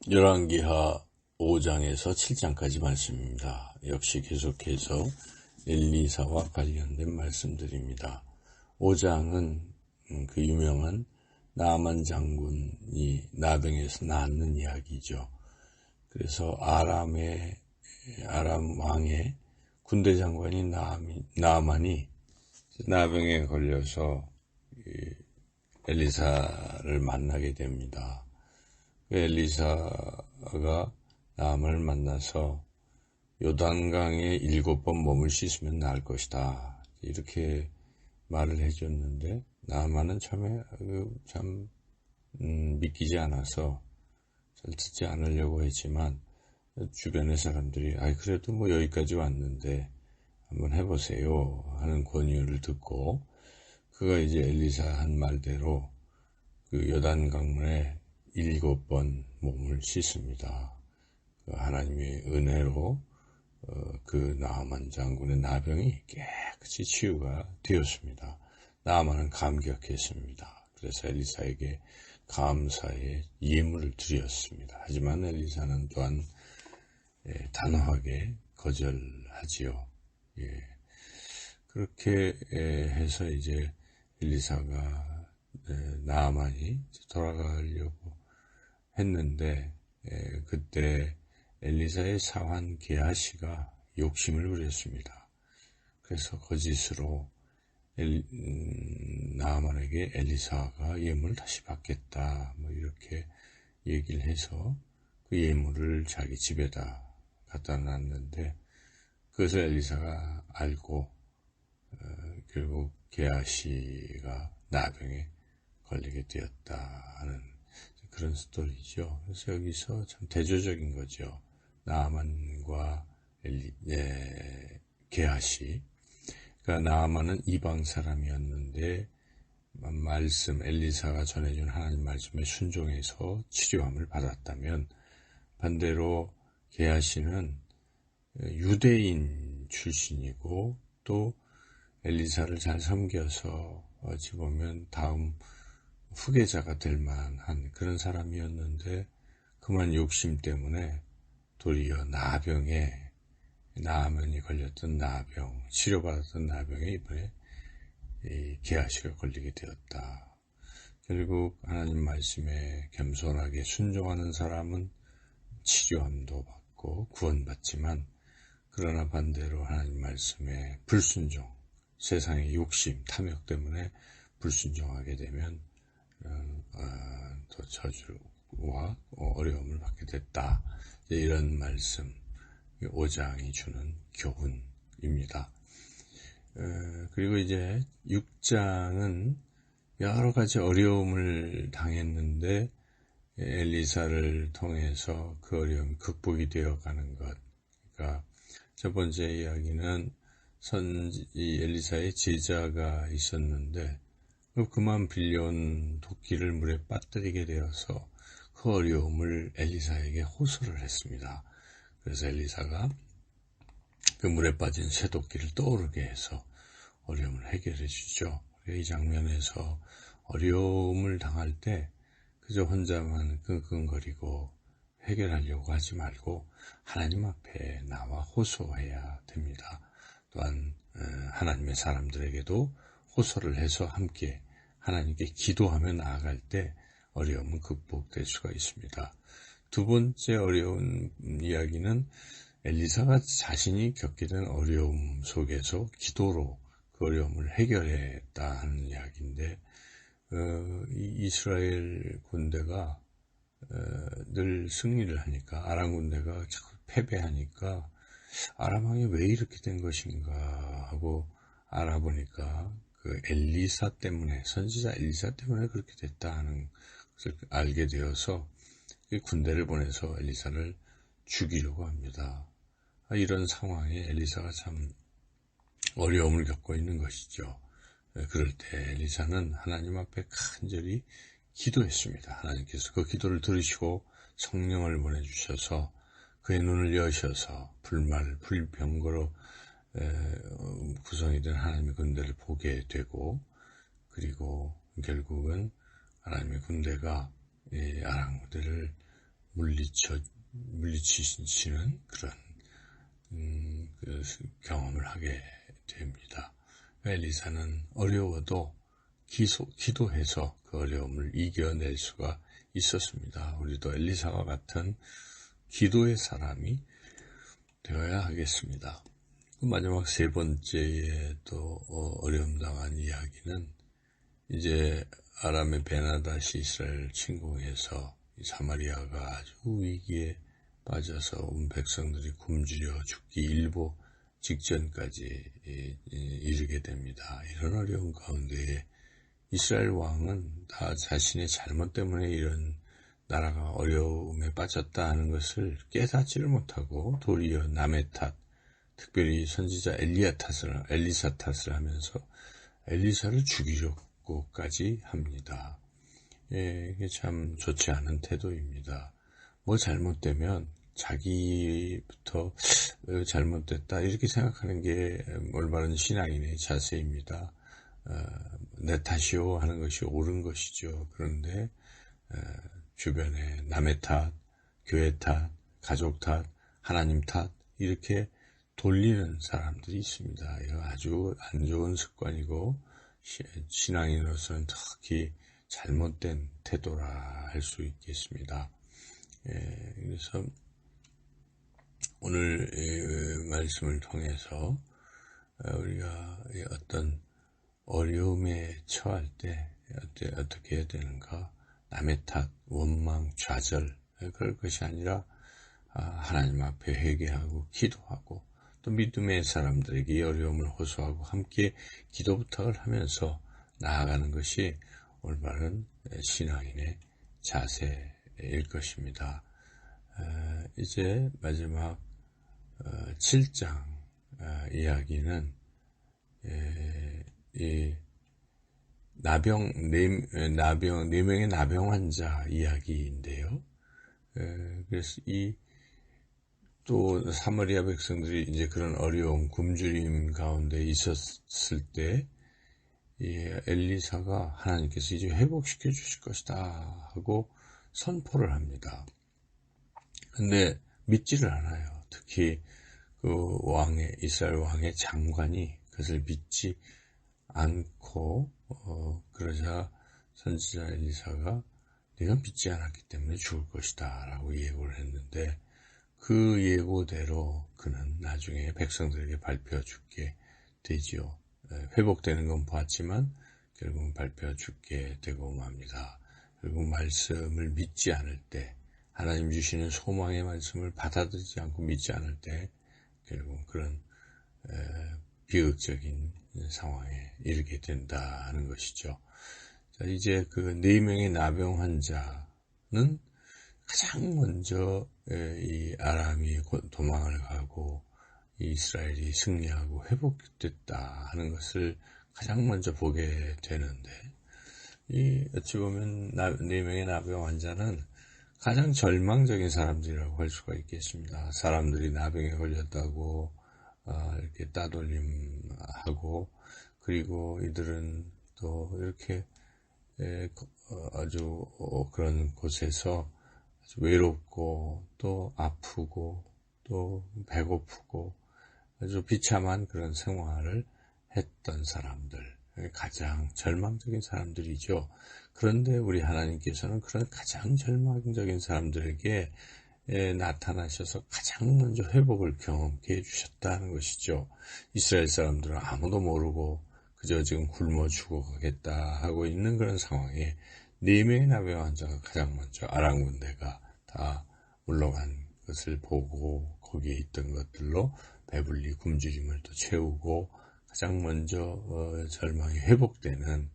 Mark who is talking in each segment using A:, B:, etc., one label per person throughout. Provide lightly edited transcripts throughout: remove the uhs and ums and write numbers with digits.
A: 열왕기하 5장에서 7장까지 말씀입니다. 역시 계속해서 엘리사와 관련된 말씀들입니다. 5장은 그 유명한 나만 장군이 나병에서 낳는 이야기죠. 그래서 아람 왕의 군대 장관인 나만이 나병에 걸려서 엘리사를 만나게 됩니다. 엘리사가 나만을 만나서 요단강에 7번 몸을 씻으면 나을 것이다, 이렇게 말을 해줬는데, 나만은 처음에 참 믿기지 않아서 잘 듣지 않으려고 했지만, 주변의 사람들이 그래도 뭐 여기까지 왔는데 한번 해보세요 하는 권유를 듣고, 그가 이제 엘리사 한 말대로 그 요단강물에 7번 몸을 씻습니다. 하나님의 은혜로 그 나아만 장군의 나병이 깨끗이 치유가 되었습니다. 나아만은 감격했습니다. 그래서 엘리사에게 감사의 예물을 드렸습니다. 하지만 엘리사는 또한 단호하게 거절하지요. 그렇게 해서 이제 엘리사가 나아만이 돌아가려고 했는데, 그때 엘리사의 사환 게하시가 욕심을 부렸습니다. 그래서 거짓으로 나아만에게 엘리사가 예물을 다시 받겠다, 뭐 이렇게 얘기를 해서 그 예물을 자기 집에다 갖다 놨는데, 그것을 엘리사가 알고 결국 게하시가 나병에 걸리게 되었다 하는 그런 스토리죠. 그래서 여기서 참 대조적인 거죠. 나아만과 게하시. 그러니까 나아만은 이방 사람이었는데 엘리사가 전해준 하나님 말씀에 순종해서 치료함을 받았다면, 반대로 게하시는 유대인 출신이고 또 엘리사를 잘 섬겨서 어찌 보면 다음 후계자가 될 만한 그런 사람이었는데, 그만 욕심 때문에 도리어 나아만이 걸렸던 나병, 치료받았던 나병에 이번에 게하시가 걸리게 되었다. 결국 하나님 말씀에 겸손하게 순종하는 사람은 치료함도 받고 구원받지만, 그러나 반대로 하나님 말씀에 불순종, 세상의 욕심, 탐욕 때문에 불순종하게 되면 또 저주와 어려움을 받게 됐다. 이런 말씀, 5장이 주는 교훈입니다. 그리고 이제 6장은 여러 가지 어려움을 당했는데 엘리사를 통해서 그 어려움이 극복이 되어가는 것. 그러니까 첫 번째 이야기는 엘리사의 제자가 있었는데 그만 빌려온 도끼를 물에 빠뜨리게 되어서 그 어려움을 엘리사에게 호소를 했습니다. 그래서 엘리사가 그 물에 빠진 쇠도끼를 떠오르게 해서 어려움을 해결해 주죠. 이 장면에서 어려움을 당할 때 그저 혼자만 끙끙거리고 해결하려고 하지 말고 하나님 앞에 나와 호소해야 됩니다. 또한 하나님의 사람들에게도 호소를 해서 함께 하나님께 기도하며 나아갈 때 어려움은 극복될 수가 있습니다. 두 번째 어려운 이야기는 엘리사가 자신이 겪게 된 어려움 속에서 기도로 그 어려움을 해결했다 하는 이야기인데, 이스라엘 군대가 늘 승리를 하니까, 아람 군대가 자꾸 패배하니까 아람 왕이 왜 이렇게 된 것인가 하고 알아보니까 그 엘리사 때문에, 선지자 엘리사 때문에 그렇게 됐다 하는 것을 알게 되어서 군대를 보내서 엘리사를 죽이려고 합니다. 이런 상황에 엘리사가 참 어려움을 겪고 있는 것이죠. 그럴 때 엘리사는 하나님 앞에 간절히 기도했습니다. 하나님께서 그 기도를 들으시고 성령을 보내주셔서 그의 눈을 여셔서 불병거로 구성이 된 하나님의 군대를 보게 되고, 그리고 결국은 하나님의 군대가 아람 군대를 물리치시는 그런 그 경험을 하게 됩니다. 엘리사는 어려워도 기도해서 그 어려움을 이겨낼 수가 있었습니다. 우리도 엘리사와 같은 기도의 사람이 되어야 하겠습니다. 마지막 세 번째에 또 어려움 당한 이야기는 이제 아람의 베나다시 이스라엘 침공해서 사마리아가 아주 위기에 빠져서 온 백성들이 굶주려 죽기 일보 직전까지 이르게 됩니다. 이런 어려운 가운데에 이스라엘 왕은 다 자신의 잘못 때문에 이런 나라가 어려움에 빠졌다 하는 것을 깨닫지를 못하고 도리어 남의 탓, 특별히 선지자 엘리사 탓을 하면서 엘리사를 죽이려고까지 합니다. 이게 참 좋지 않은 태도입니다. 뭐 잘못되면 자기부터 잘못됐다 이렇게 생각하는 게 올바른 신앙인의 자세입니다. 내 탓이요 하는 것이 옳은 것이죠. 그런데 주변에 남의 탓, 교회 탓, 가족 탓, 하나님 탓 이렇게 돌리는 사람들이 있습니다. 이거 아주 안 좋은 습관이고 신앙인으로서는 특히 잘못된 태도라 할 수 있겠습니다. 그래서 오늘 말씀을 통해서 우리가 어떤 어려움에 처할 때 어떻게 해야 되는가, 남의 탓, 원망, 좌절 그럴 것이 아니라 하나님 앞에 회개하고 기도하고 또 믿음의 사람들에게 이 어려움을 호소하고 함께 기도 부탁을 하면서 나아가는 것이 올바른 신앙인의 자세일 것입니다. 이제 마지막 7장 이야기는 이 네 명의 나병 환자 이야기인데요. 그래서 또 사마리아 백성들이 이제 그런 어려움, 굶주림 가운데 있었을 때 엘리사가 하나님께서 이제 회복시켜 주실 것이다 하고 선포를 합니다. 근데 믿지를 않아요. 특히 그 이스라엘 왕의 장관이 그것을 믿지 않고 그러자 선지자 엘리사가 네가 믿지 않았기 때문에 죽을 것이다 라고 예고를 했는데 그 예고대로 그는 나중에 백성들에게 발표 죽게 되지요. 회복되는 건 봤지만 결국은 발표 죽게 되고 맙니다. 결국 말씀을 믿지 않을 때, 하나님 주시는 소망의 말씀을 받아들이지 않고 믿지 않을 때 결국 그런 비극적인 상황에 이르게 된다는 것이죠. 자, 이제 그 4명의 나병 환자는 가장 먼저 이 아람이 도망을 가고 이스라엘이 승리하고 회복됐다 하는 것을 가장 먼저 보게 되는데, 어찌 보면 4명의 나병 환자는 가장 절망적인 사람들이라고 할 수가 있겠습니다. 사람들이 나병에 걸렸다고 이렇게 따돌림하고, 그리고 이들은 또 이렇게 아주 그런 곳에서 아주 외롭고 또 아프고 또 배고프고 아주 비참한 그런 생활을 했던 사람들, 가장 절망적인 사람들이죠. 그런데 우리 하나님께서는 그런 가장 절망적인 사람들에게 나타나셔서 가장 먼저 회복을 경험케 해주셨다는 것이죠. 이스라엘 사람들은 아무도 모르고 그저 지금 굶어 죽어가겠다 하고 있는 그런 상황에 4명의 나병 환자가 가장 먼저 아람 군대가 다 물러간 것을 보고 거기에 있던 것들로 배불리 굶주림을 또 채우고 가장 먼저 절망이 회복되는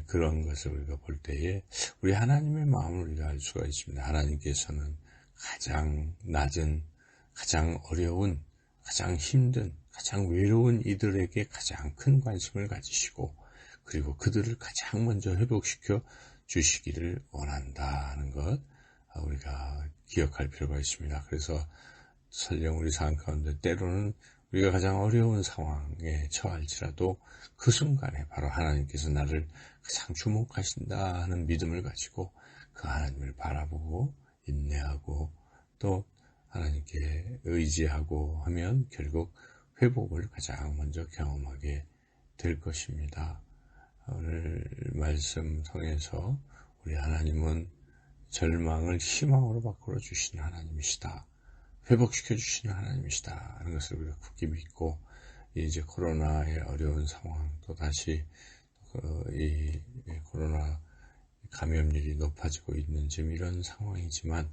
A: 그런 것을 우리가 볼 때에 우리 하나님의 마음을 우리가 알 수가 있습니다. 하나님께서는 가장 낮은, 가장 어려운, 가장 힘든, 가장 외로운 이들에게 가장 큰 관심을 가지시고 그리고 그들을 가장 먼저 회복시켜 주시기를 원한다는 것 우리가 기억할 필요가 있습니다. 그래서 설령 우리 삶 가운데 때로는 우리가 가장 어려운 상황에 처할지라도 그 순간에 바로 하나님께서 나를 가장 주목하신다 하는 믿음을 가지고 그 하나님을 바라보고 인내하고 또 하나님께 의지하고 하면 결국 회복을 가장 먼저 경험하게 될 것입니다. 오늘 말씀 통해서 우리 하나님은 절망을 희망으로 바꾸어 주시는 하나님이시다. 회복시켜 주시는 하나님이시다 하는 것을 우리가 굳게 믿고, 이제 코로나의 어려운 상황, 또 다시 이 코로나 감염률이 높아지고 있는 지금 이런 상황이지만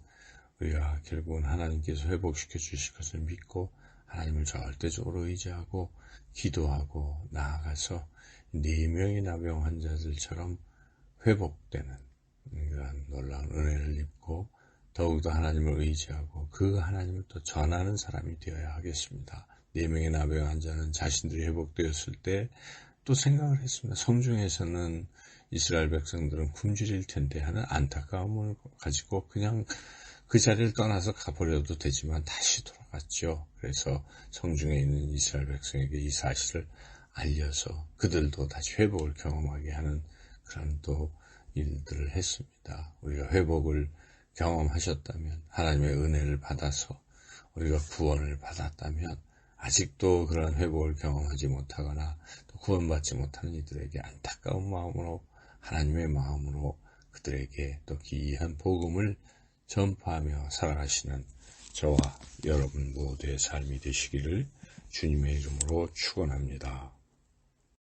A: 우리가 결국은 하나님께서 회복시켜 주실 것을 믿고 하나님을 절대적으로 의지하고 기도하고 나아가서 4명의 나병 환자들처럼 회복되는 이러한 놀라운 은혜를 입고 더욱더 하나님을 의지하고 그 하나님을 또 전하는 사람이 되어야 하겠습니다. 4명의 나병 환자는 자신들이 회복되었을 때 또 생각을 했습니다. 성중에서는 이스라엘 백성들은 굶주릴 텐데 하는 안타까움을 가지고 그냥 그 자리를 떠나서 가버려도 되지만 다시 돌아갔죠. 그래서 성중에 있는 이스라엘 백성에게 이 사실을 알려서 그들도 다시 회복을 경험하게 하는 그런 또 일들을 했습니다. 우리가 회복을 경험하셨다면, 하나님의 은혜를 받아서 우리가 구원을 받았다면, 아직도 그런 회복을 경험하지 못하거나 또 구원받지 못하는 이들에게 안타까운 마음으로, 하나님의 마음으로 그들에게 또 기이한 복음을 전파하며 살아가시는 저와 여러분 모두의 삶이 되시기를 주님의 이름으로 축원합니다.